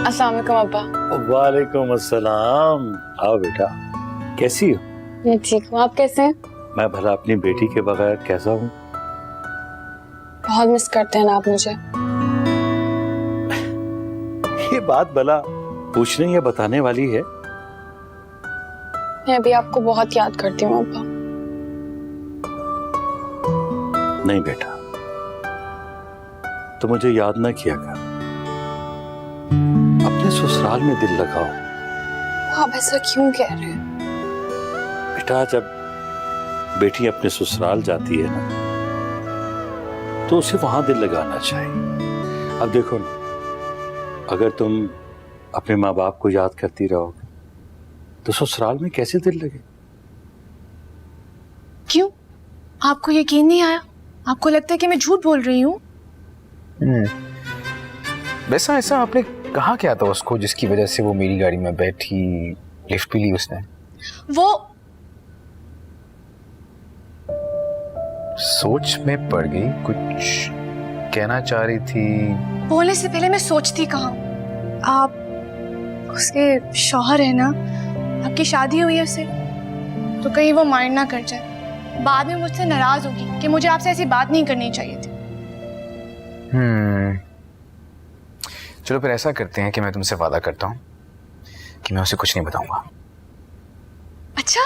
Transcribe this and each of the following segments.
अस्सलाम वालेकुम अब्बा। वालेकुम अस्सलाम। आओ बेटा, कैसी हो? मैं ठीक हूँ, आप कैसे हैं? मैं भला अपनी बेटी के बगैर कैसा हूँ? बहुत मिस करते हैं ना आप मुझे। ये बात भला पूछने या बताने वाली है? मैं भी आपको बहुत याद करती हूँ अब्बा। नहीं बेटा, तो मुझे याद ना किया कर, अपने ससुराल में दिल लगाओ। आप ऐसा क्यों कह रहे हैं? बेटा, जब बेटी अपने ससुराल जाती है ना, तो उसे वहां दिल लगाना चाहिए। अब देखो ना, अगर तुम अपने माँ बाप को याद करती रहोगे तो ससुराल में कैसे दिल लगे? क्यों? आपको यकीन नहीं आया? आपको लगता है कि मैं झूठ बोल रही हूँ? वैसा ऐसा आपने कहा क्या था उसको जिसकी वजह से वो मेरी गाड़ी में बैठी, लिफ्ट भी ली उसने? वो सोच में पड़ गई, कुछ कहना चाह रही थी। बोलने से पहले मैं सोचती कहाँ। आप उसके शौहर है ना, आपकी शादी हुई है उससे, तो कहीं वो माइंड ना कर जाए, बाद में मुझसे नाराज होगी कि मुझे आपसे ऐसी बात नहीं करनी चाहिए थी। चलो फिर ऐसा करते हैं कि मैं तुमसे वादा करता हूँ कि मैं उसे कुछ नहीं बताऊंगा। अच्छा,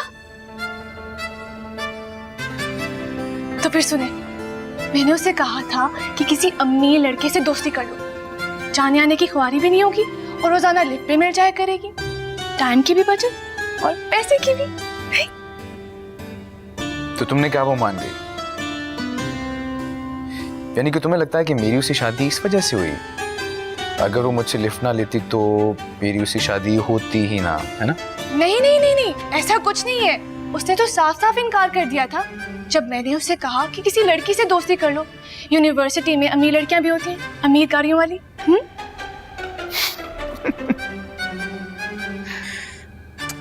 तो फिर सुने, मैंने उसे कहा था कि किसी अमीर लड़के से दोस्ती कर लो, जाने आने की ख्वारी भी नहीं होगी और रोजाना लिफ्ट पे मिल जाया करेगी, टाइम की भी बचत और पैसे की भी। तो तुमने क्या वो मान गई? यानी कि तुम्हें लगता है कि मेरी उससे शादी इस वजह से हुई? अगर वो मुझसे लिफ्ट ना लेती तो मेरी उससे शादी होती ही ना, है ना? नहीं नहीं नहीं नहीं, ऐसा कुछ नहीं है। उसने तो साफ साफ इनकार कर दिया था जब मैंने उससे कहा कि किसी लड़की से दोस्ती कर लो। यूनिवर्सिटी में अमीर लड़कियां भी होती हैं, अमीर कारियों वाली।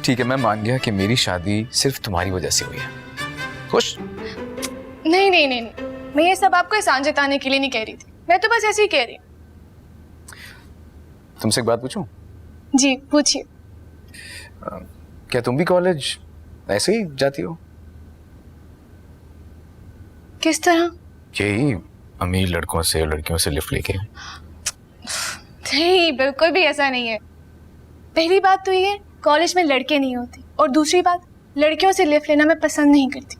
ठीक है, मैं मान गया कि मेरी शादी सिर्फ तुम्हारी वजह से हुई है। खुश? नहीं नहीं नहीं नहीं, मैं ये सब आपको एहसान जताने के लिए नहीं कह रही थी, मैं तो बस ऐसे ही कह रही हूँ। तुमसे एक बात पूछूं? जी पूछिए। क्या तुम भी कॉलेज ऐसे ही जाती हो? किस तरह? यही अमीर लड़कों से और लड़कियों से लिफ्ट लेके? नहीं, बिल्कुल भी ऐसा नहीं है। पहली बात तो ये, कॉलेज में लड़के नहीं होते, और दूसरी बात, लड़कियों से लिफ्ट लेना मैं पसंद नहीं करती।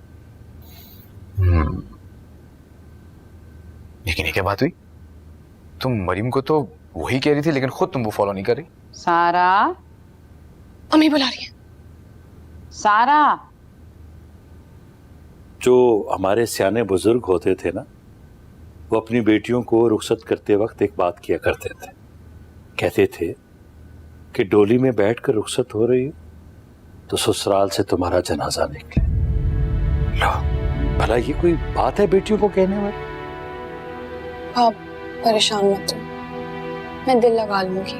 लेकिन ये क्या बात हुई? तुम मरीम को तो वही कह रही थी, लेकिन खुद तुम वो फॉलो नहीं कर रही। सारा, अम्मी बुला रही है। सारा, जो हमारे सियाने बुजुर्ग होते थे ना, वो अपनी बेटियों को रुखसत करते वक्त एक बात किया करते थे। कहते थे कि डोली में बैठकर रुखसत हो रही हो तो ससुराल से तुम्हारा जनाजा निकले। लो, भला ये कोई बात है बेटियों को कहने वाली? आप परेशान मत हो, मैं दिल लगा लूंगी।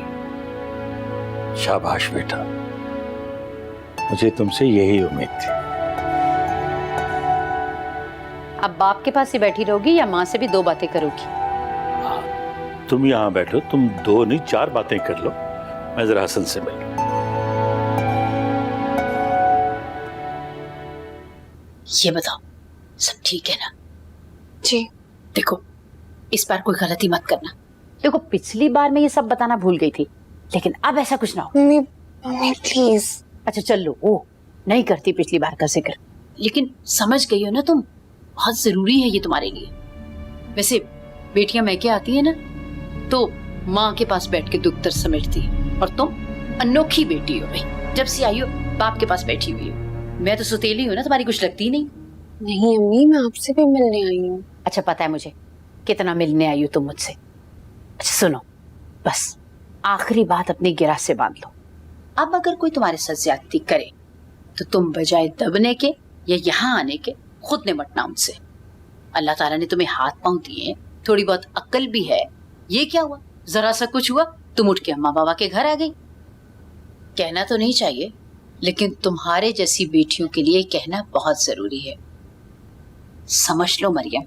शाबाश बेटा, मुझे तुमसे यही उम्मीद थी। अब बाप के पास ही बैठी रहोगी या माँ से भी दो बातें करोगी? तुम यहाँ बैठो, तुम दो नहीं चार बातें कर लो, मैं जरा हसन से मिल लूं। ये बताओ, सब ठीक है ना? जी। देखो, इस बार कोई गलती मत करना। देखो, पिछली बार मैं ये सब बताना भूल गई थी, लेकिन अब ऐसा कुछ ना हो। Mummy, mummy please. अच्छा चल लो, ओ नहीं करती पिछली बार का जिक्र। लेकिन समझ गई हो ना तुम, बहुत जरूरी है ये तुम्हारे लिए। वैसे बेटियां मैके आती है ना, तो माँ के पास बैठ के दुख दर्द समेटती है, और तुम अनोखी बेटी हो भाई, जब से आई हो बाप के पास बैठी हुई हो। मैं तो सुतेली हूँ ना, तुम्हारी कुछ लगती नहीं। नहीं अम्मी, मैं आपसे भी मिलने आई हूँ। अच्छा पता है मुझे कितना मिलने आई हो तुम मुझसे। अच्छा सुनो, बस आखिरी बात अपनी गिरा से बांध लो। अब अगर कोई तुम्हारे साथ ज्यादती करे तो तुम बजाय दबने के या यहाँ आने के खुद निमटना उनसे। अल्लाह ताला ने तुम्हें हाथ पांव दिए, थोड़ी बहुत अक्ल भी है। ये क्या हुआ, जरा सा कुछ हुआ तुम उठ के अम्मा बाबा के घर आ गई। कहना तो नहीं चाहिए, लेकिन तुम्हारे जैसी बेटियों के लिए कहना बहुत जरूरी है। समझ लो मरियम,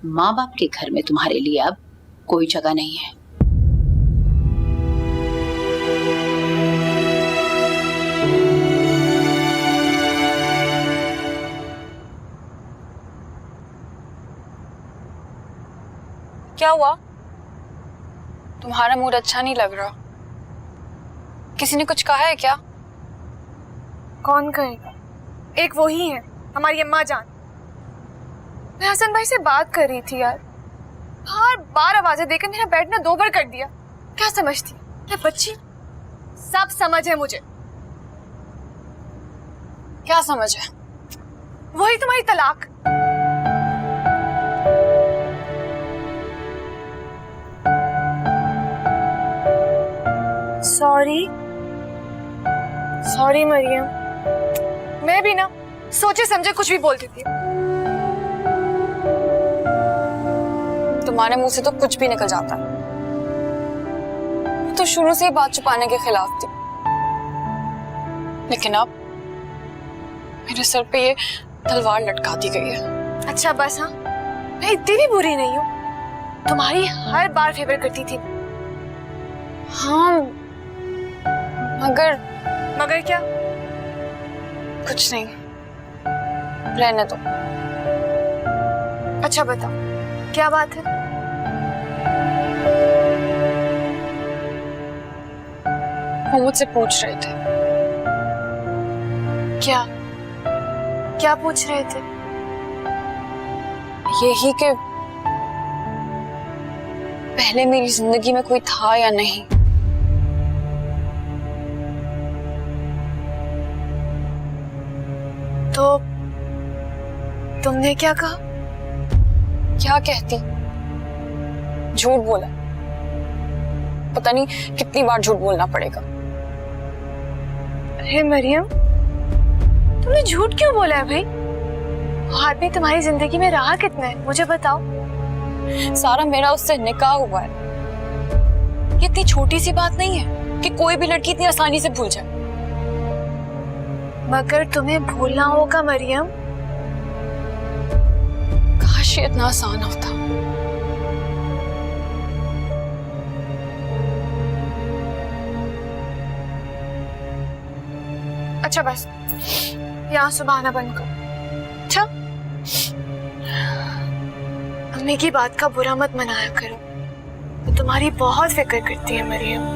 माँ बाप के घर में तुम्हारे लिए अब कोई जगह नहीं है। क्या हुआ? तुम्हारा मूड अच्छा नहीं लग रहा। किसी ने कुछ कहा है क्या? कौन कहेगा? एक वो ही है, हमारी अम्मा जान। मैं हसन भाई से बात कर रही थी यार, बार बार आवाजें देकर मेरा बेड ना 2 बार कर दिया। क्या समझती है मैं बच्ची? सब समझ है मुझे। क्या समझ है? वही तुम्हारी तलाक। सॉरी सॉरी मरियम, मैं भी ना सोचे समझे कुछ भी बोल देती हूँ। तुम्हारे मुंह से तो कुछ भी निकल जाता है। तो शुरू से ही बात छुपाने के खिलाफ थी, लेकिन अब मेरे सर पे ये तलवार लटका दी गई है। अच्छा बस, हाँ मैं इतनी भी बुरी नहीं हूँ, तुम्हारी हर बार फेवर करती थी। हाँ, मगर क्या? कुछ नहीं, रहने दो। अच्छा बताओ, क्या बात है? वो मुझसे पूछ रहे थे। क्या क्या पूछ रहे थे? यही कि पहले मेरी जिंदगी में कोई था या नहीं। तो तुमने क्या कहा? क्या कहती? झूठ बोला। पता नहीं कितनी बार झूठ बोलना पड़ेगा। अरे मरियम, तुमने झूठ क्यों बोला है भाई? वो आदमी तुम्हारी जिंदगी में रहा कितना है, मुझे बताओ। सारा मेरा उससे निकाह हुआ है। ये इतनी छोटी सी बात नहीं है कि कोई भी लड़की इतनी आसानी से भूल जाए। मगर तुम्हें भूलना होगा मरियम। काश ये इतना आसान होता। अच्छा बस, यहाँ सुबहाना बंद करो। अच्छा, अम्मी की बात का बुरा मत मनाया करो, वो तुम्हारी बहुत फिक्र करती है मरियम।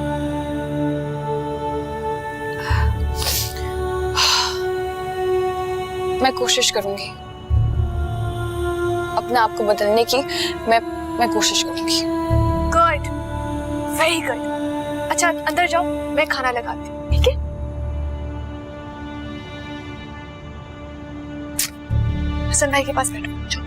मैं कोशिश करूंगी अपने आप को बदलने की। मैं कोशिश करूंगी। Good, very good. अच्छा अंदर जाओ, मैं खाना लगाती हूँ, ठीक है? हसन भाई के पास बैठो। जाओ।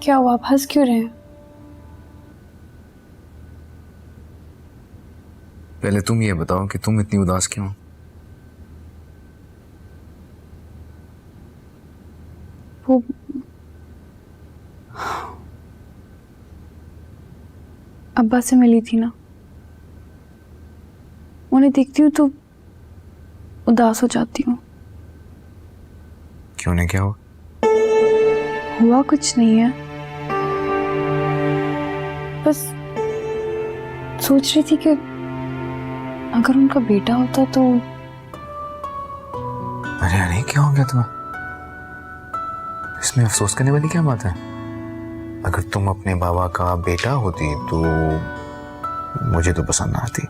क्या हुआ? आप हंस क्यों रहे हैं? पहले तुम ये बताओ कि तुम इतनी उदास क्यों? वो अब्बा से मिली थी ना, उन्हें देखती हूँ तो उदास हो जाती हूँ। क्यों? नहीं क्या हुआ? हुआ कुछ नहीं है, बस सोच रही थी कि अगर उनका बेटा होता तो। अरे अरे क्या हो गया तुम्हें? इसमें अफसोस करने वाली क्या बात है? अगर तुम अपने बाबा का बेटा होती तो मुझे तो पसंद ना आती।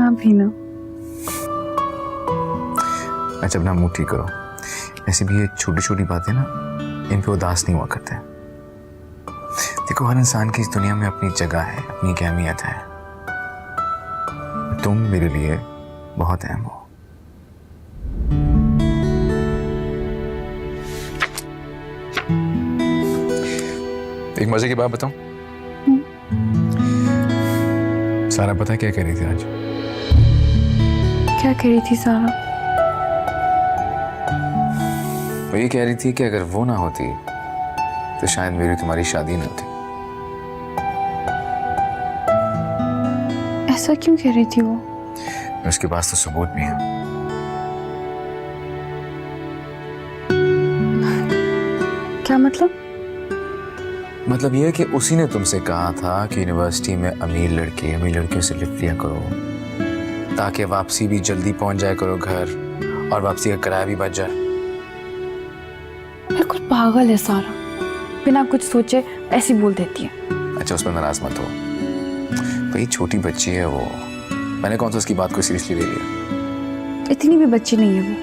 आप भी ना। अच्छा अपना मुंह ठीक करो। ऐसे भी ये छोटी छोटी बातें ना, इन पे उदास नहीं हुआ करते। देखो हर इंसान की इस दुनिया में अपनी जगह है, अपनी एक अहमियत है। तुम मेरे लिए बहुत अहम हो। एक मजे की बात बताऊं? सारा पता है क्या कह रही थी आज? क्या कह रही थी सारा? वो ये कह रही थी कि अगर वो ना होती तो शायद मेरी तुम्हारी शादी न होती। ऐसा क्यों कह रही थी वो? उसके पास तो सबूत भी है। क्या मतलब? मतलब ये है कि उसी ने तुमसे कहा था कि यूनिवर्सिटी में अमीर लड़कियों से लिफ्ट लिया करो ताकि वापसी भी जल्दी पहुंच जाए करो घर और वापसी का किराया भी बच जाए। बिल्कुल पागल है सारा, बिना कुछ सोचे ऐसी बोल देती है। अच्छा, उस पर नाराज मत हो भाई, छोटी बच्ची है वो, मैंने कौन सा उसकी बात को सीरियसली ले लिया। इतनी भी बच्ची नहीं है वो।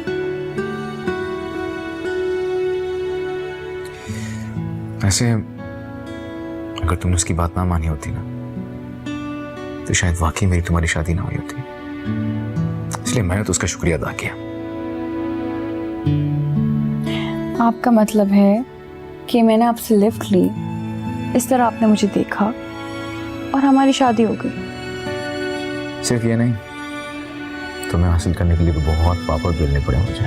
वैसे अगर तुमने उसकी बात ना मानी होती ना तो शायद वाकई मेरी तुम्हारी शादी ना हुई होती, इसलिए मैंने तो उसका शुक्रिया अदा किया। आपका मतलब है कि मैंने आपसे लिफ्ट ली, इस तरह आपने मुझे देखा और हमारी शादी हो गई। सिर्फ ये नहीं, तुम्हें हासिल करने के लिए भी बहुत पापड़ बेलने पड़े मुझे।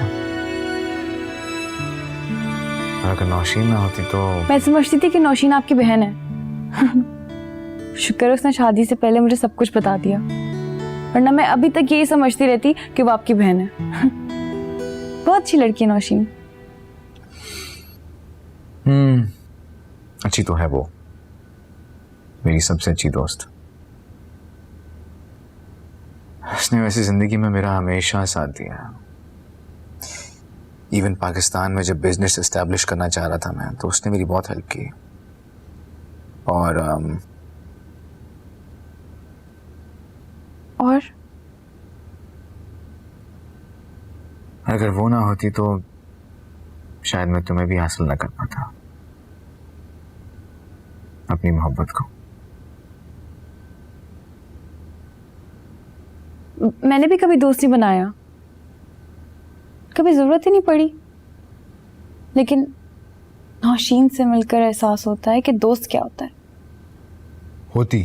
और अगर नौशीन ना होती तो मैं समझती थी कि नौशीन आपकी बहन है। शुक्र है उसने शादी से पहले मुझे सब कुछ बता दिया, वरना मैं अभी तक यही समझती रहती कि वो आपकी बहन है। बहुत अच्छी लड़की है नौशीन। अच्छी तो है वो, मेरी सबसे अच्छी दोस्त। उसने वैसे जिंदगी में मेरा हमेशा साथ दिया। इवन पाकिस्तान में जब बिजनेस एस्टैब्लिश करना चाह रहा था मैं, तो उसने मेरी बहुत हेल्प की। और अगर वो ना होती तो शायद मैं तुम्हें भी हासिल ना कर पाता, अपनी मोहब्बत को। मैंने भी कभी दोस्त नहीं बनाया, कभी जरूरत ही नहीं पड़ी, लेकिन नौशीन से मिलकर एहसास होता है कि दोस्त क्या होता है। होती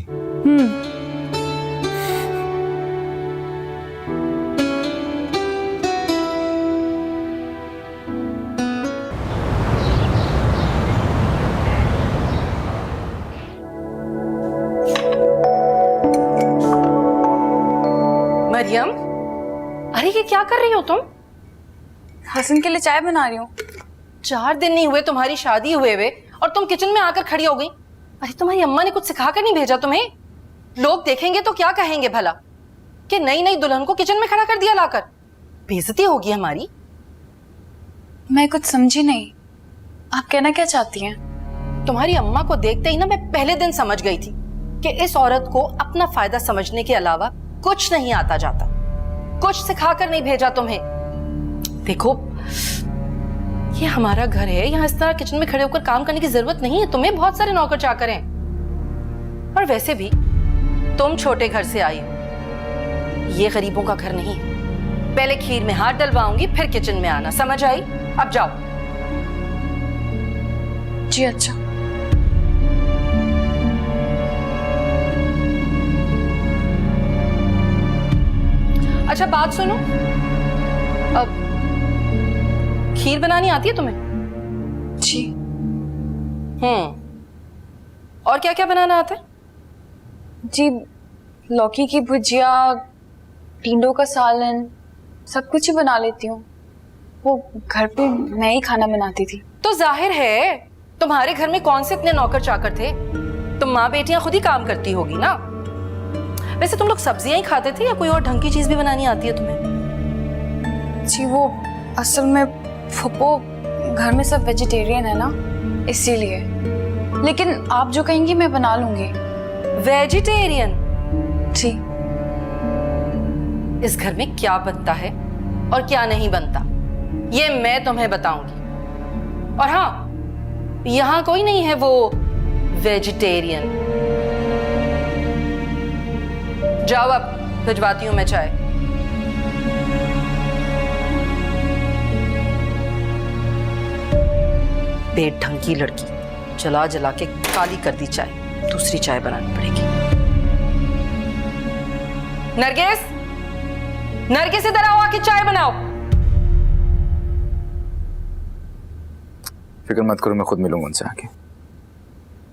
मरियम, अरे ये क्या कर रही हो तुम? हसन के लिए चाय बना रही हूँ। 4 दिन नहीं हुए तुम्हारी शादी हुए और तुम किचन में आकर खड़ी हो गई। अरे तुम्हारी अम्मा ने कुछ सिखाकर नहीं भेजा तुम्हें? लोग देखेंगे तो क्या कहेंगे भला कि नई नई दुल्हन को किचन में खड़ा कर दिया लाकर? बेइज्जती होगी हमारी। मैं कुछ समझी नहीं, आप कहना क्या चाहती हैं? तुम्हारी अम्मा को देखते ही ना मैं पहले दिन समझ गई थी कि इस औरत को अपना फायदा समझने के अलावा कुछ नहीं आता जाता। कुछ सिखाकर नहीं भेजा तुम्हें। देखो, ये हमारा घर है, यहाँ इस तरह किचन में खड़े होकर काम करने की जरूरत नहीं है तुम्हें। बहुत सारे नौकर चाकर हैं, और वैसे भी तुम छोटे घर से आई हो, ये गरीबों का घर नहीं है। पहले खीर में हाथ डलवाऊंगी, फिर किचन में आना, समझ आई? अब जाओ। जी अच्छा। अच्छा बात सुनो, अब खीर बनानी आती है तुम्हें? जी। और क्या क्या बनाना आता है? जी, लौकी की भुजिया, टिंडों का सालन, सब कुछ ही बना लेती हूँ। वो घर पे मैं ही खाना बनाती थी। तो जाहिर है तुम्हारे घर में कौन से इतने नौकर चाकर थे? तुम माँ बेटियां खुद ही काम करती होगी ना। वैसे तुम लोग सब्जियां ही खाते थे या कोई और ढंग की चीज भी बनानी आती है तुम्हें? जी, वो असल में फुप्पो घर में सब वेजिटेरियन है ना, इसीलिए। लेकिन आप जो कहेंगी मैं बना लूंगी। वेजिटेरियन? जी। इस घर में क्या बनता है और क्या नहीं बनता, ये मैं तुम्हें बताऊंगी। और हाँ, यहाँ कोई नहीं है वो वेजिटेरियन। जाओ, अब भिजवाती हूं मैं चाय। बेढंग की लड़की, जला जला के काली कर दी चाय। दूसरी चाय बनानी पड़ेगी। नरगिस, नरगिस इधर आओ, आके चाय बनाओ। फिक्र मत करो, मैं खुद मिलूंगा उनसे आके।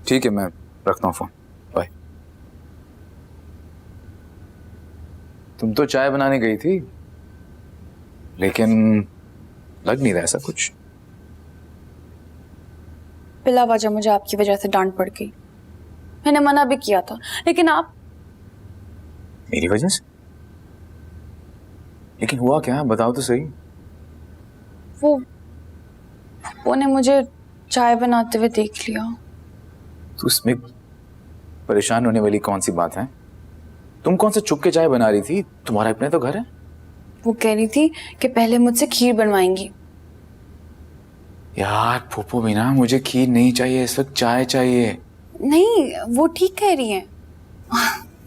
ठीक है, मैं रखता हूँ फोन। बाय। तुम तो चाय बनाने गई थी, लेकिन लग नहीं रहा ऐसा कुछ। बिला वजह मुझे आपकी वजह से डांट पड़ गई। मैंने मना भी किया था, लेकिन आप। मेरी वजह से? लेकिन हुआ क्या, बताओ तो सही। वो ने मुझे चाय बनाते हुए देख लिया। तो उसमें परेशान होने वाली कौन सी बात है? तुम कौन से चुप के चाय बना रही थी? तुम्हारा अपने तो घर है। वो कह रही थी कि पहले मुझसे खीर बनवाएंगी। यार फूफू मीना, मुझे खीर नहीं चाहिए, इस वक्त चाय चाहिए। नहीं, वो ठीक कह रही हैं।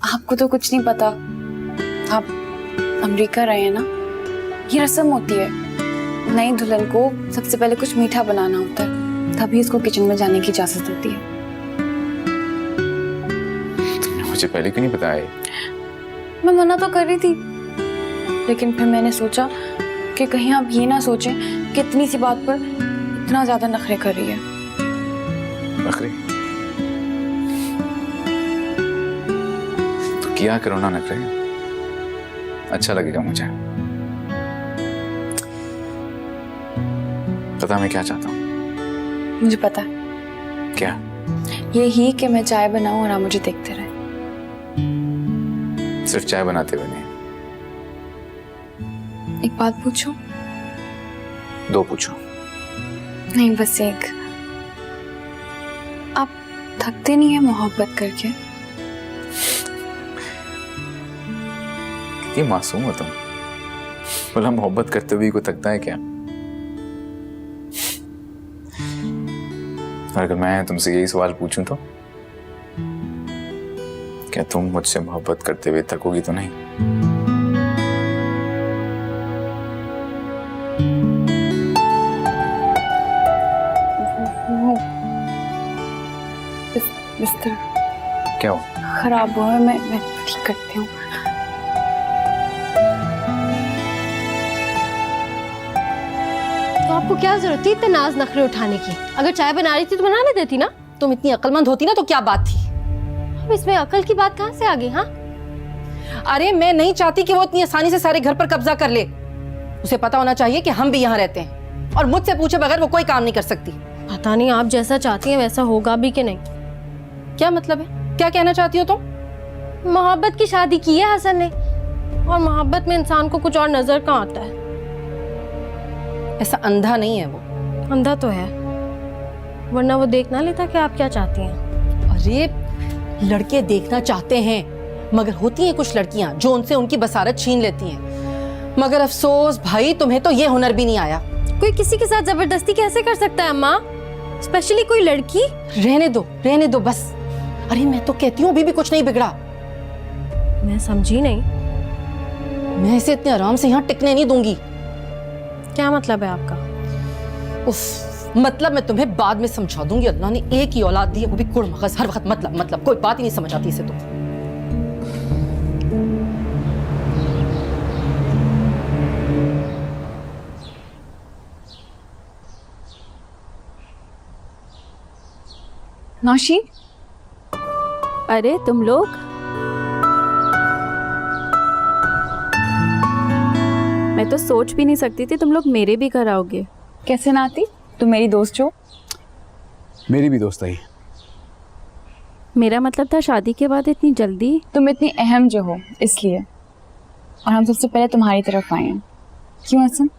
आपको तो कुछ नहीं पता, आप अमेरिका रहे हैं ना। ये रस्म होती है, नई दुल्हन को सबसे पहले कुछ मीठा बनाना होता है, तभी इसको किचन में जाने की इजाजत होती है। मुझे पहले क्यों नहीं बताया? मैं मना तो कर रही थी, लेकिन फिर मैंने सोचा कि कहीं आप ये ना सोचें कि इतनी सी बात पर इतना ज्यादा नखरे कर रही है। नखरे तो किया करो ना नखरे, अच्छा लगेगा मुझे। पता मैं क्या चाहता हूँ? मुझे पता है। क्या? यही कि मैं चाय बनाऊं और आप मुझे देखते रहे। सिर्फ चाय बनाते हुए नहीं। एक बात पूछूं? दो पूछो। नहीं, बस एक। आप थकते नहीं है मोहब्बत करके? कितनी मासूम हो तुम। बोला मोहब्बत करते हुए कोई थकता है क्या? और अगर मैं तुमसे यही सवाल पूछूं तो क्या तुम मुझसे मोहब्बत करते हुए थकोगी तो नहीं? बिस्तर क्या हो? खराब हुआ है, मैं ठीक करती हूँ। तो आपको क्या जरूरत थी इतने नाज नखरे उठाने की? अगर चाय बना रही थी तो बनाने देती ना। तुम इतनी अक्लमंद होती ना तो क्या बात थी? अब इसमें अकल की बात कहाँ से आ गई? हाँ, अरे मैं नहीं चाहती कि वो इतनी आसानी से सारे घर पर कब्जा कर ले। उसे पता होना चाहिए कि हम भी यहाँ रहते हैं और मुझसे पूछे बगैर वो कोई काम नहीं कर सकती। पता नहीं आप जैसा चाहती हैं वैसा होगा भी कि नहीं। क्या मतलब है? क्या कहना चाहती हो तुम? मोहब्बत की शादी की है हसन ने, और मोहब्बत में इंसान को कुछ और नजर कहाँ आता है। ऐसा अंधा नहीं है वो। अंधा तो है, वरना वो देख ना लेता कि आप क्या चाहती हैं। अरे लड़के देखना चाहते हैं, मगर होती हैं कुछ लड़कियां जो उनसे उनकी बसारत छीन लेती हैं। मगर अफसोस भाई, तुम्हें तो ये हुनर भी नहीं आया। कोई किसी के साथ जबरदस्ती कैसे कर सकता है अम्मा, स्पेशली कोई लड़की? रहने दो बस। अरे मैं तो कहती हूँ अभी भी कुछ नहीं बिगड़ा। मैं समझी नहीं। मैं इसे इतने आराम से यहाँ टिकने नहीं दूंगी। क्या मतलब है आपका? उफ, मतलब मैं तुम्हें बाद में समझा दूंगी। अल्लाह ने एक ही औलाद दी है, वो भी कुड़मगज। हर वक्त मतलब कोई बात ही नहीं समझ आती इसे तो। नौशीन, अरे तुम लोग, मैं तो सोच भी नहीं सकती थी तुम लोग मेरे भी घर आओगे। कैसे ना आती? तुम मेरी दोस्त हो। मेरी भी दोस्त आई। मेरा मतलब था शादी के बाद इतनी जल्दी। तुम इतनी अहम जो हो इसलिए, और हम सबसे पहले तुम्हारी तरफ आए हैं। क्यों हसन?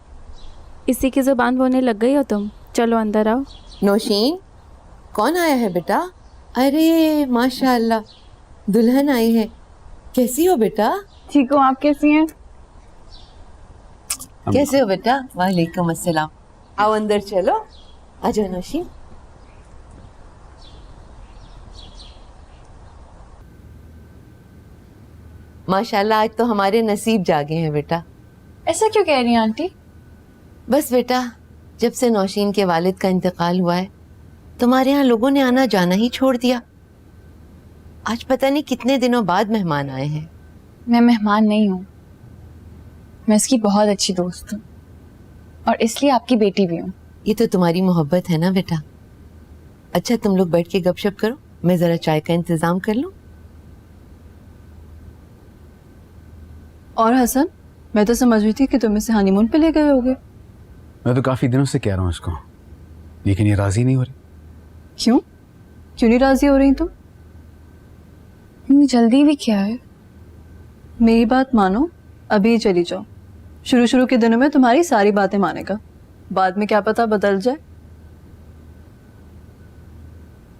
इसी की जुबान बोलने लग गई हो तुम। चलो अंदर आओ। नौशीन, कौन आया है बेटा? अरे माशाल्लाह, दुल्हन आई है। कैसी हो बेटा? ठीक हो, आप कैसी हैं? कैसे हो बेटा? वालेकुम अस्सलाम। आओ अंदर चलो। आ जाओ नौशीन। माशाल्लाह, आज तो हमारे नसीब जागे हैं बेटा। ऐसा क्यों कह रही हैं आंटी? बस बेटा, जब से नौशीन के वालिद का इंतकाल हुआ है, तुम्हारे यहाँ लोगों ने आना जाना ही छोड़ दिया। आज पता नहीं कितने दिनों बाद मेहमान आए हैं। मैं मेहमान नहीं हूँ, मैं इसकी बहुत अच्छी दोस्त हूँ, और इसलिए आपकी बेटी भी हूँ। ये तो तुम्हारी मोहब्बत है ना बेटा। अच्छा तुम लोग बैठ के गपशप करो, मैं जरा चाय का इंतजाम कर लूँ। और हसन, मैं तो समझ रही थी कि तुम इसे हनीमून पे ले गए होगे। मैं तो काफी दिनों से कह रहा हूँ इसको, लेकिन ये राजी नहीं हो रही। क्यों क्यों नहीं राजी हो रही तुम? जल्दी भी क्या है? मेरी बात मानो, अभी चली जाओ। शुरू शुरू के दिनों में तुम्हारी सारी बातें मानेगा, बाद में क्या पता बदल जाए।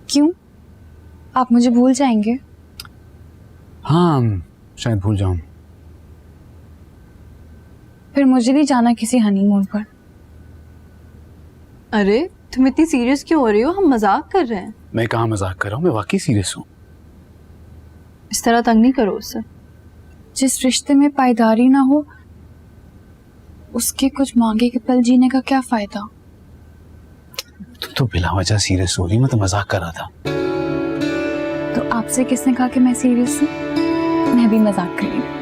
क्यों? आप मुझे भूल जाएंगे? हाँ शायद भूल जाऊं। फिर मुझे नहीं जाना किसी हनीमून पर। अरे तुम इतनी सीरियस क्यों हो रही हो? हम मजाक कर रहे हैं। मैं कहाँ मजाक कर रहा हूँ, मैं वाकई सीरियस हूँ। इस तरह तंग नहीं करो उससे। जिस रिश्ते में पायदारी ना हो उसके कुछ मांगे के पल जीने का क्या फायदा? तुम तो बिला वजह सीरियस हो रही, मैं तो मजाक कर रहा था। तो आपसे किसने कहा कि मैं सीरियस हूँ? मैं भी मजाक कर रही हूँ।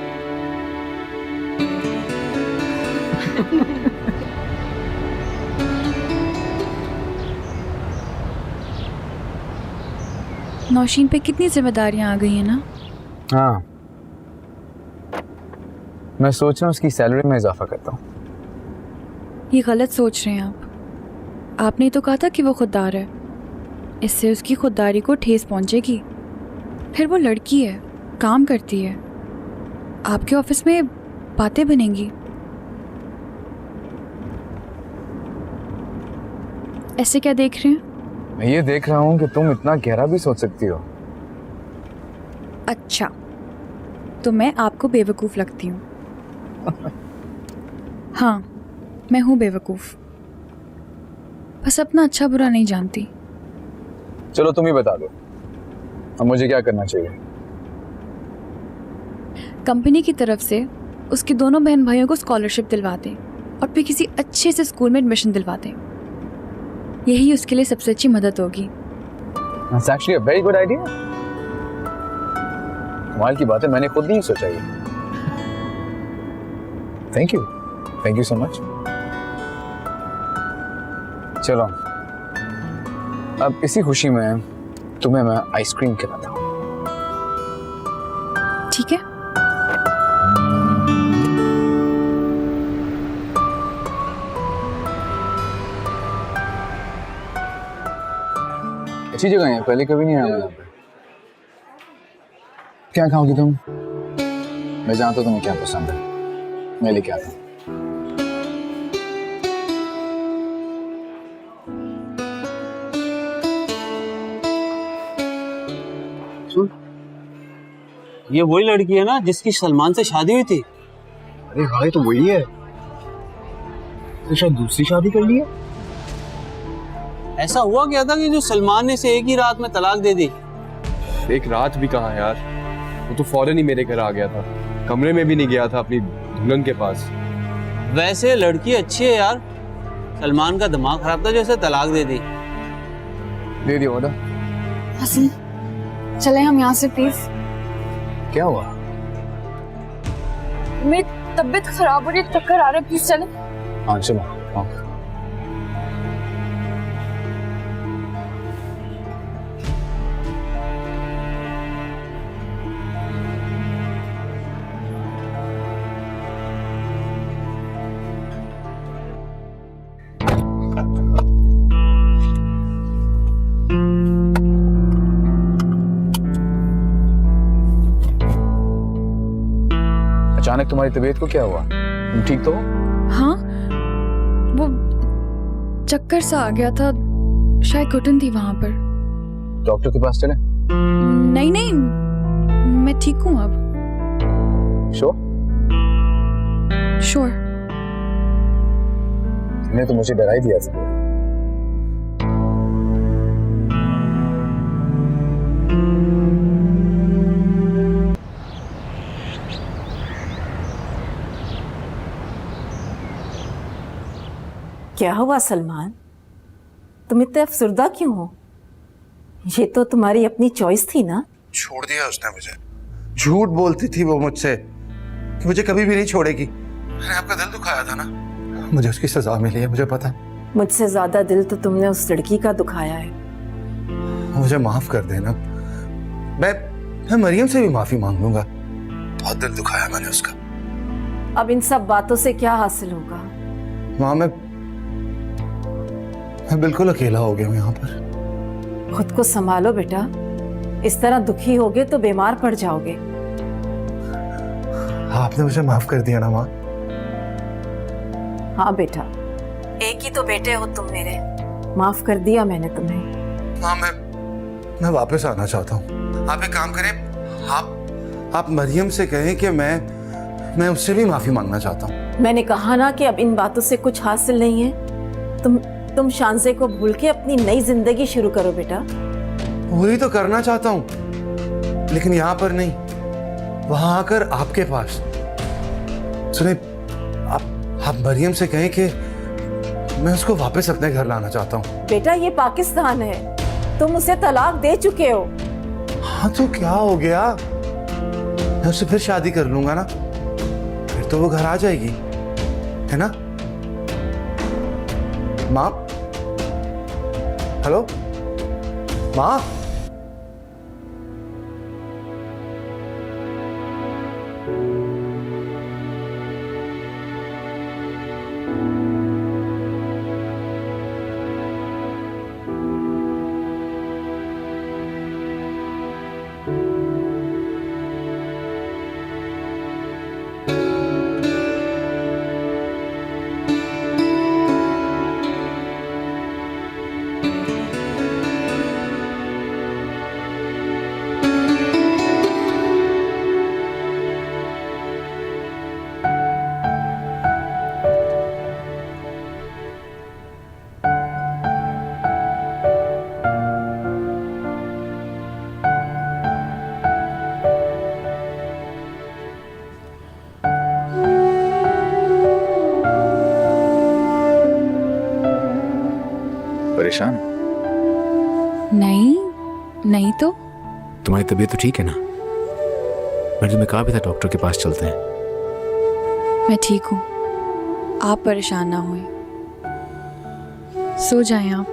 नौशीन पे कितनी जिम्मेदारियां आ गई हैं ना? हाँ, मैं सोच रहा हूँ उसकी सैलरी में इजाफा करता हूँ। ये गलत सोच रहे हैं आप। आपने तो कहा था कि वो खुददार है, इससे उसकी खुददारी को ठेस पहुंचेगी। फिर वो लड़की है, काम करती है, आपके ऑफिस में बातें बनेंगी। ऐसे क्या देख रहे हैं? मैं ये देख रहा हूँ कि तुम इतना गहरा भी सोच सकती हो। अच्छा, तो मैं आपको बेवकूफ लगती हूँ? हाँ, मैं हूँ बेवकूफ, बस अपना अच्छा बुरा नहीं जानती। चलो तुम ही बता दो, अब मुझे क्या करना चाहिए? कंपनी की तरफ से उसके दोनों बहन भाइयों को स्कॉलरशिप दिलवा दें और फिर किसी अच्छे से स्कूल में एडमिशन दिलवा दें। यही उसके लिए सबसे अच्छी मदद होगी। That's actually a very good idea. कमाल की बात है, मैंने खुद नहीं सोचा ये। Thank you so much. चलो, अब इसी खुशी में तुम्हें मैं आइसक्रीम खिलाता हूँ। ठीक है। अच्छी जगह है, पहले कभी नहीं आया यहाँ पे। क्या खाओगी तुम? मैं जानता हूँ तुम्हें क्या पसंद है, मैं लेके आता हूँ। ये वही लड़की है ना जिसकी सलमान से शादी हुई थी? अरे हाँ, ये तो वही है। तो शायद दूसरी शादी कर ली है। ऐसा हुआ क्या था कि जो सलमान ने इसे एक ही रात में तलाक दे दी? एक रात भी कहाँ यार, वो तो फौरन ही मेरे घर आ गया था, कमरे में भी नहीं गया था अपनी दुल्हन के पास। वैसे लड़की अच्छी है यार, सलमान का दिमाग खराब था जो इसे तलाक दे दी। दे दिया ऑर्डर। हसन, चले हम यहाँ से प्लीज। क्या हुआ? मेरी तबीयत खराब हो रही है, चक्कर आ रहे, प्लीज चले। हाँ चलो, हाँ। अचानक तुम्हारी तबीयत को क्या हुआ? तुम ठीक तो हो? हाँ, वो चक्कर सा आ गया था, शायद घुटन थी वहां पर। डॉक्टर के पास चले? नहीं नहीं, मैं ठीक हूँ अब। श्योर? श्योर। तुमने तो मुझे डरा ही दिया था। क्या हुआ सलमान, तुम इतने अफसुर्दा क्यों हो? ये तो तुम्हारी अपनी चॉइस थी ना। छोड़ दिया उसने मुझे। झूठ बोलती थी वो मुझसे कि मुझे कभी भी नहीं छोड़ेगी। मैंने आपका दिल दुखाया था ना, मुझे उसकी सजा मिली है, मुझे पता है। मुझसे ज्यादा दिल तो तुमने उस लड़की का दुखाया है। मुझे माफ कर देना। मैं मरियम से भी माफी मांग लूंगा, बहुत दिल दुखाया मैंने उसका। अब इन सब बातों से क्या हासिल होगा? माँ, मैं बिल्कुल अकेला हो गया हूँ यहाँ पर। खुद को संभालो बेटा, इस तरह दुखी होगे तो बीमार पड़ जाओगे। आपने मुझे माफ कर दिया ना माँ? हाँ बेटा, एक ही तो बेटे हो तुम मेरे, माफ कर दिया मैंने तुम्हें। माँ मैं वापस आना चाहता हूँ। आप एक काम करें, आप मरियम से कहें कि मैं उससे भी माफी मांगना चाहता हूँ। मैंने कहा ना कि अब इन बातों से कुछ हासिल नहीं है। तुम शांसे को भूल के अपनी नई जिंदगी शुरू करो बेटा। वही तो करना चाहता हूँ, लेकिन यहाँ पर नहीं, वहां आकर आपके पास। सुने, आप मरियम से कहें कि मैं उसको वापस अपने घर लाना चाहता हूँ। बेटा ये पाकिस्तान है, तुम उसे तलाक दे चुके हो। हाँ तो क्या हो गया, मैं उससे फिर शादी कर लूंगा ना, फिर तो वो घर आ जाएगी, है ना? माँ, हेलो माँ। परेशान? नहीं तो। तुम्हारी तबीयत तो ठीक है ना? मैंने तुम्हें कहा भी था डॉक्टर के पास चलते हैं। मैं ठीक हूँ, आप परेशान ना हुए, सो जाएं आप।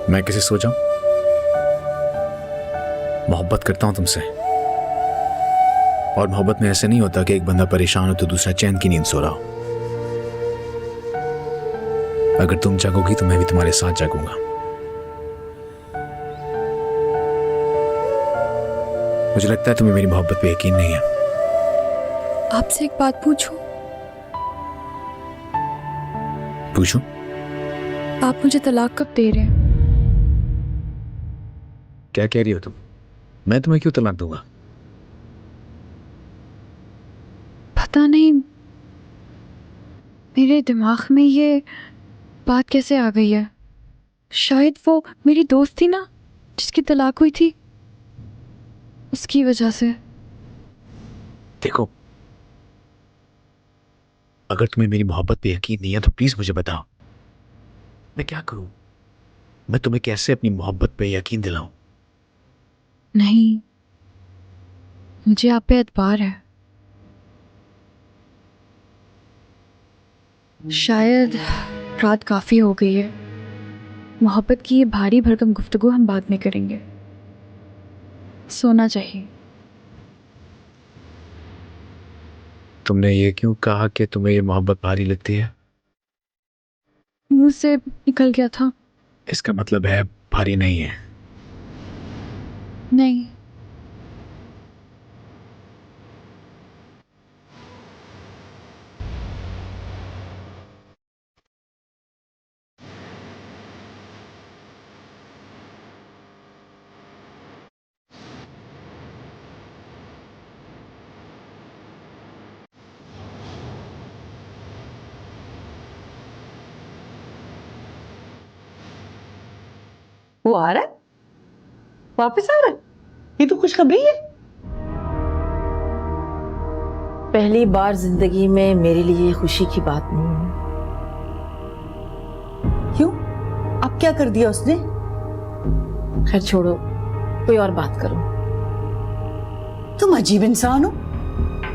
मैं कैसे सो जाऊं? मोहब्बत करता हूं तुमसे, और मोहब्बत में ऐसे नहीं होता कि एक बंदा परेशान हो तो दूसरा चैन की नींद सो रहा हो। अगर तुम जागोगी तो मैं भी तुम्हारे साथ जागूंगा। मुझे लगता है तुम्हें मेरी मोहब्बत पे यकीन नहीं है। आपसे एक बात पूछूं? पूछो। आप मुझे तलाक कब दे रहे हैं? क्या कह रही हो तुम? मैं तुम्हें क्यों तलाक दूंगा? पता नहीं मेरे दिमाग में ये बात कैसे आ गई है। शायद वो मेरी दोस्त थी ना जिसकी तलाक हुई थी, उसकी वजह से। देखो, अगर तुम्हें मेरी मोहब्बत पे यकीन नहीं है तो प्लीज मुझे बताओ, मैं क्या करूं? मैं तुम्हें कैसे अपनी मोहब्बत पे यकीन दिलाऊं? नहीं, मुझे आप पे एतबार है। शायद रात काफी हो गई है, मोहब्बत की ये भारी भरकम गुफ्तगू हम बाद में करेंगे, सोना चाहिए। तुमने ये क्यों कहा कि तुम्हें ये मोहब्बत भारी लगती है? मुंह से निकल गया था। इसका मतलब है भारी नहीं है। नहीं, वो आ रहा है, वापस आ रहा है, ये तो खुशखबरी है। पहली बार जिंदगी में मेरे लिए खुशी की बात नहीं है। क्यों, अब क्या कर दिया उसने? खैर छोड़ो, कोई और बात करो। तुम अजीब इंसान हो,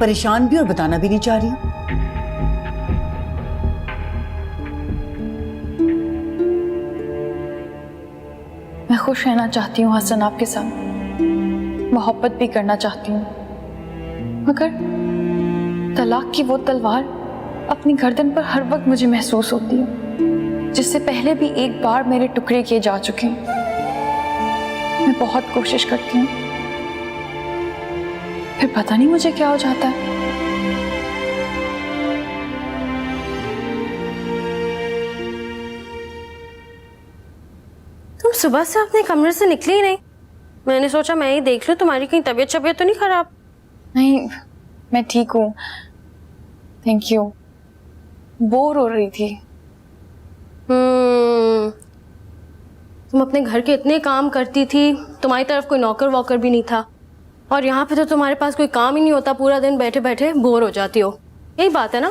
परेशान भी और बताना भी नहीं चाह रही हो। मैं खुश रहना चाहती हूँ हसन आपके साथ, मोहब्बत भी करना चाहती हूँ, मगर तलाक की वो तलवार अपनी गर्दन पर हर वक्त मुझे महसूस होती है, जिससे पहले भी एक बार मेरे टुकड़े किए जा चुके हैं। मैं बहुत कोशिश करती हूँ, फिर पता नहीं मुझे क्या हो जाता है। तुम सुबह से अपने कमरे से निकली ही नहीं। मैंने सोचा मैं ही देख लूं, तुम्हारी कहीं तबीयत तो नहीं खराब? नहीं, मैं ठीक हूँ, थैंक यू। बोर हो रही थी। तुम अपने घर के इतने काम करती थी, तुम्हारी तरफ कोई नौकर वॉकर भी नहीं था, और यहाँ पे तो तुम्हारे पास कोई काम ही नहीं होता, पूरा दिन बैठे बैठे बोर हो जाती हो। यही बात है ना?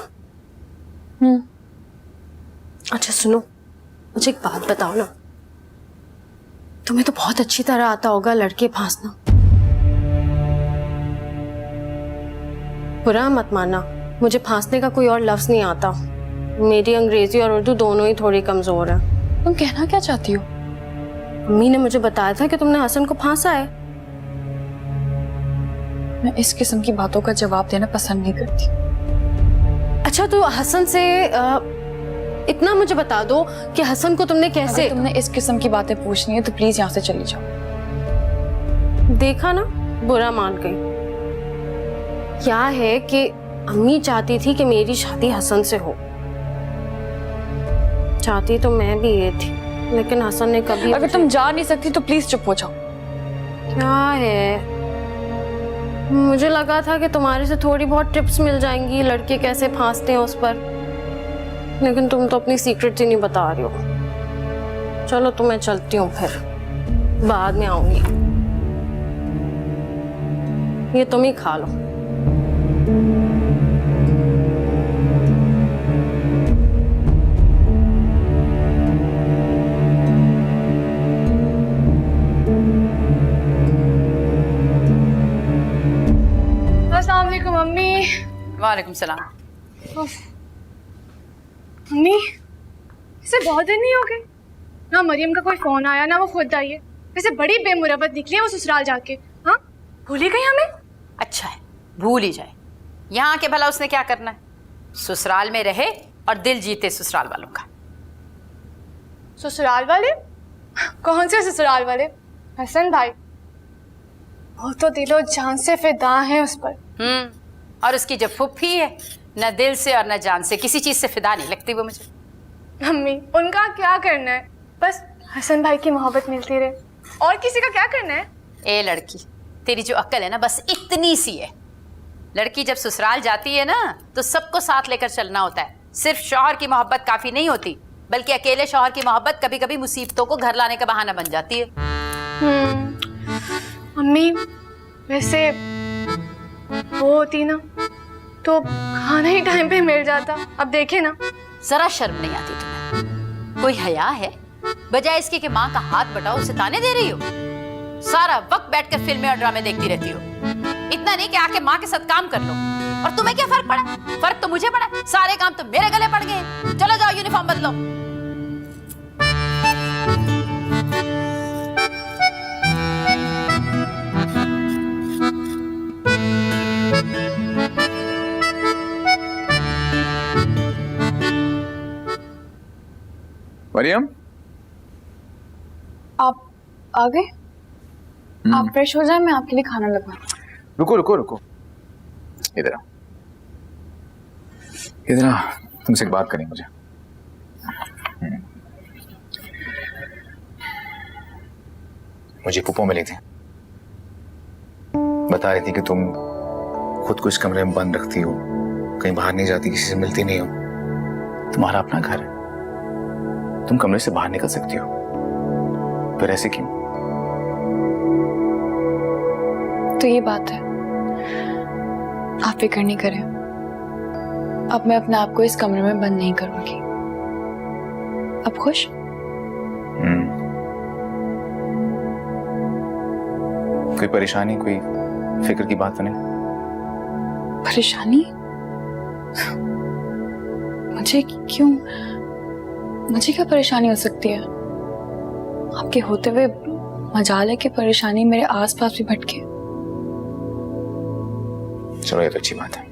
अच्छा सुनो, मुझे एक बात बताओ ना, तुम्हें तो बहुत अच्छी तरह आता होगा लड़के फांसना। बुरा मत मानना, मुझे फांसने का कोई और लफ्ज नहीं आता। मेरी अंग्रेजी और उर्दू दोनों ही थोड़ी कमजोर है। तुम कहना क्या चाहती हो? अम्मी ने मुझे बताया था कि तुमने हसन को फांसा है। मैं इस किस्म की बातों का जवाब देना पसंद नहीं करती। अच्छा तो हसन से इतना मुझे बता दो कि हसन को तुमने कैसे... अगर तुमने इस किस्म की बातें पूछनी है तो प्लीज यहाँ से चली जाओ। देखा ना, बुरा मान गई। क्या है कि अम्मी चाहती थी कि मेरी शादी हसन से हो। चाहती तो मैं भी ये थी, लेकिन हसन ने कभी... अगर तुम जा नहीं सकती तो प्लीज चुप हो जाओ। क्या है, मुझे लगा था कि तुम्हारे से थोड़ी बहुत टिप्स मिल जाएंगी लड़के कैसे फांसते हैं उस पर, लेकिन तुम तो अपनी सीक्रेट ही नहीं बता रही हो। चलो तो मैं चलती हूँ, फिर बाद में आऊंगी। ये तुम ही खा लो। अस्सलाम वालेकुम मम्मी। वालेकुम सलाम। मम्मी, इसे बहुत दिन नहीं हो गए, ना मरियम का कोई फोन आया ना वो खुद आई है। वैसे बड़ी बेमुरवत निकली है वो ससुराल जाके। हाँ, भूल ही गई हमें। अच्छा है, भूल ही जाए। यहाँ के भला उसने क्या करना है? ससुराल में रहे और दिल जीते ससुराल वालों का। ससुराल वाले? कौन से ससुराल वाले? हसन भाई, वो तो दिलो जान से फिदा है उस पर। और उसकी जो फुफ्फी है, न दिल से और न जान से किसी चीज से फिदा नहीं लगती वो मुझे। मम्मी, उनका क्या करना है, बस हसन भाई की मोहब्बत मिलती रहे, और किसी का क्या करना है? ए लड़की, तेरी जो अक्ल है ना बस इतनी सी है। लड़की जब ससुराल जाती है ना तो सबको साथ लेकर चलना होता है। सिर्फ शौहर की मोहब्बत काफी नहीं होती, बल्कि अकेले शौहर की मोहब्बत कभी कभी मुसीबतों को घर लाने का बहाना बन जाती है। मम्मी, वैसे वो होती ना तो खाना ही टाइम पे मिल जाता। अब देखे ना, जरा शर्म नहीं आती तुम्हें? कोई हया है? बजाय इसके कि माँ का हाथ बटाओ उसे ताने दे रही हो। सारा वक्त बैठकर फिल्में और ड्रामे देखती रहती हो। इतना नहीं कि आके माँ के साथ काम कर लो। और तुम्हें क्या फर्क पड़ा? फर्क तो मुझे पड़ा, सारे काम तो मेरे गले पड़ गए। चलो जाओ यूनिफॉर्म बदलो। मरियम, आप आ गए? आप फ्रेश हो जाए, मैं आपके लिए खाना लगवा। रुको रुको रुको, इधर आओ, इधर आओ, तुमसे एक बात करनी मुझे। मुझे पुप्पो मिली थी, बता रही थी कि तुम खुद को इस कमरे में बंद रखती हो, कहीं बाहर नहीं जाती, किसी से मिलती नहीं हो। तुम्हारा अपना घर है, तुम कमरे से बाहर निकल सकती हो, फिर ऐसे क्यों? तो ये बात है, आप फिक्र नहीं करें, अब मैं अपने आप को इस कमरे में बंद नहीं करूंगी। अब खुश? कोई परेशानी, कोई फिक्र की बात तो नहीं? परेशानी? मुझे क्यों? मुझे क्या परेशानी हो सकती है? आपके होते हुए मजाल है कि परेशानी मेरे आसपास भी भटके। चलो ये तो अच्छी बात है।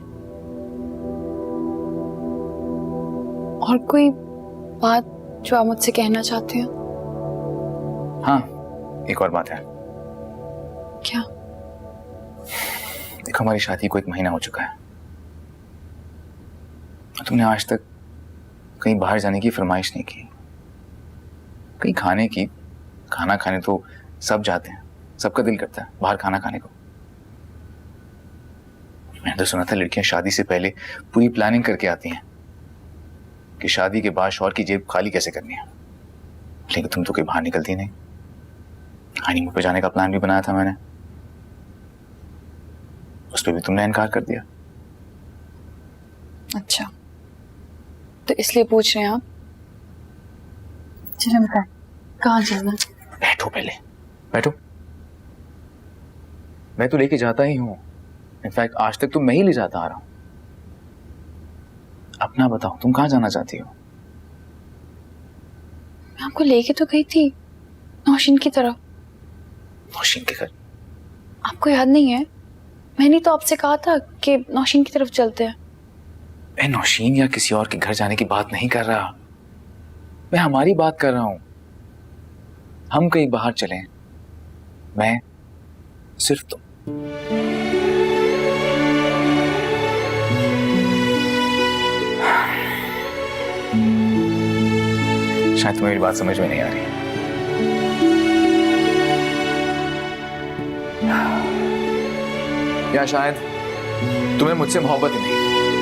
और कोई बात जो आप मुझसे कहना चाहते हैं? हाँ, एक और बात है। क्या? देखो, हमारी शादी को 1 महीना हो चुका है। तुमने आज तक कहीं बाहर जाने की फरमाइश नहीं की, कहीं खाने की। खाना खाने तो सब जाते हैं, सबका दिल करता है बाहर खाना खाने को। मैंने तो सुना था लड़कियां शादी से पहले पूरी प्लानिंग करके आती हैं कि शादी के बाद शौहर की जेब खाली कैसे करनी है। लेकिन तुम तो कहीं बाहर निकलती नहीं। हनीमून पे जाने का प्लान भी बनाया था मैंने, उस पर भी तुमने इनकार कर दिया। अच्छा, तो इसलिए पूछ रहे हैं आप? चलो बताएं, कहाँ जाना? बैठो, पहले बैठो। मैं तो लेके जाता ही हूँ, इनफैक्ट आज तक तो मैं ही ले जाता आ रहा हूं। अपना बताओ, तुम कहाँ जाना चाहती हो? मैं आपको लेके तो गई थी नौशीन की तरफ। नौशीन के घर? आपको याद नहीं है? मैंने तो आपसे कहा था कि नौशीन की तरफ चलते हैं। मैं नौशीन या किसी और के घर जाने की बात नहीं कर रहा, मैं हमारी बात कर रहा हूं। हम कहीं बाहर चलें, मैं, सिर्फ तुम। शायद तुम्हें मेरी बात समझ में नहीं आ रही। या शायद तुम्हें मुझसे मोहब्बत ही नहीं।